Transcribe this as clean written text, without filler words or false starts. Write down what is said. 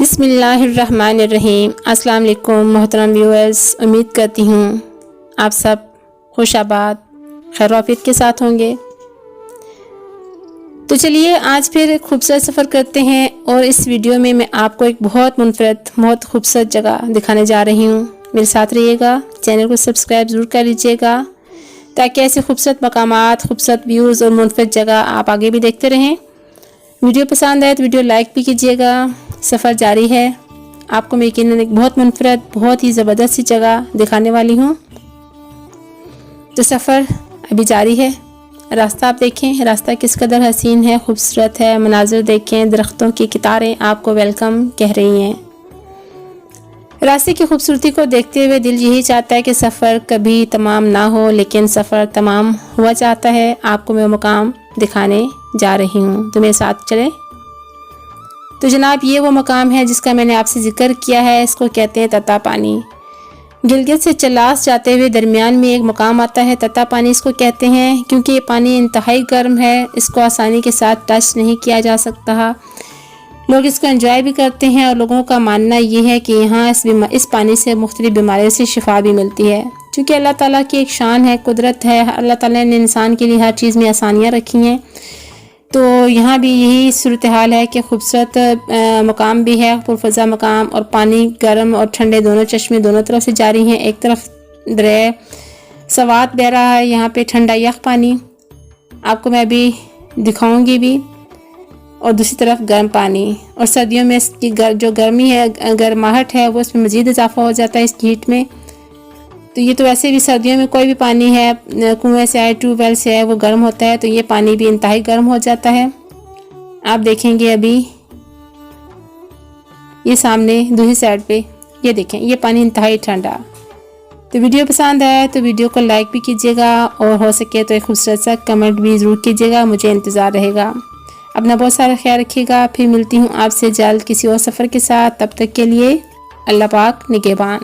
बिस्मिल्लाहिर्रहमानिर्रहीम। अस्सलाम वालेकुम मोहतरम व्यूअर्स, उम्मीद करती हूँ आप सब खुशाबाद खैर-ओ-आफियत के साथ होंगे। तो चलिए आज फिर खूबसूरत सफ़र करते हैं और इस वीडियो में मैं आपको एक बहुत मुनफरद बहुत खूबसूरत जगह दिखाने जा रही हूँ। मेरे साथ रहिएगा, चैनल को सब्सक्राइब ज़रूर कर लीजिएगा ताकि ऐसे खूबसूरत मकामात, खूबसूरत व्यूज़ और मुनफरद जगह आप आगे भी देखते रहें। वीडियो पसंद आए तो वीडियो लाइक भी कीजिएगा। सफ़र जारी है, आपको मैं यकीनन एक बहुत मुनफरद बहुत ही ज़बरदस्त सी जगह दिखाने वाली हूँ। तो सफ़र अभी जारी है। रास्ता आप देखें, रास्ता किस कदर हसीन है, खूबसूरत है। मनाज़िर देखें, दरख्तों की कितारें आपको वेलकम कह रही हैं। रास्ते की खूबसूरती को देखते हुए दिल यही चाहता है कि सफ़र कभी तमाम ना हो, लेकिन सफ़र तमाम हुआ चाहता है। आपको मैं मुकाम दिखाने जा रही हूँ, तो मेरे साथ चलें। तो जनाब ये वो मकाम है जिसका मैंने आपसे ज़िक्र किया है। इसको कहते हैं तत्ता पानी। गिलगित से चलास जाते हुए दरमियान में एक मकाम आता है, तत्ता पानी इसको कहते हैं क्योंकि ये पानी इंतहाई गर्म है। इसको आसानी के साथ टच नहीं किया जा सकता। लोग इसको एंजॉय भी करते हैं और लोगों का मानना ये है कि यहाँ इस पानी से मुख्तलिफ बीमारियों से शिफा भी मिलती है। क्योंकि अल्लाह ताला की एक शान है, कुदरत है। अल्लाह ताला ने इंसान के लिए हर चीज़ में आसानियाँ रखी हैं। तो यहाँ भी यही सूरत हाल है कि खूबसूरत मकाम भी है, पुरफ़ज़ा मकाम, और पानी गर्म और ठंडे दोनों चश्मे दोनों तरफ से जारी हैं। एक तरफ दरिया सवात बह रहा है, यहाँ पे ठंडा यख पानी आपको मैं अभी दिखाऊंगी भी, और दूसरी तरफ गर्म पानी। और सर्दियों में इसकी जो गर्मी है, गर्माहट है, वो इसमें मज़ीद इजाफा हो जाता है इस हीट में। तो ये तो वैसे भी सर्दियों में कोई भी पानी है, कुएं से है, ट्यूबवेल से है, वो गर्म होता है। तो ये पानी भी इंतहाई गर्म हो जाता है। आप देखेंगे अभी ये सामने दूसरी साइड पे ये देखें, ये पानी इंतहाई ठंडा। तो वीडियो पसंद आए तो वीडियो को लाइक भी कीजिएगा और हो सके तो एक खूबसूरत सा कमेंट भी ज़रूर कीजिएगा, मुझे इंतज़ार रहेगा। अपना बहुत सारा ख्याल रखिएगा। फिर मिलती हूँ आपसे जल्द किसी और सफ़र के साथ। तब तक के लिए अल्लाह पाक निगहबान।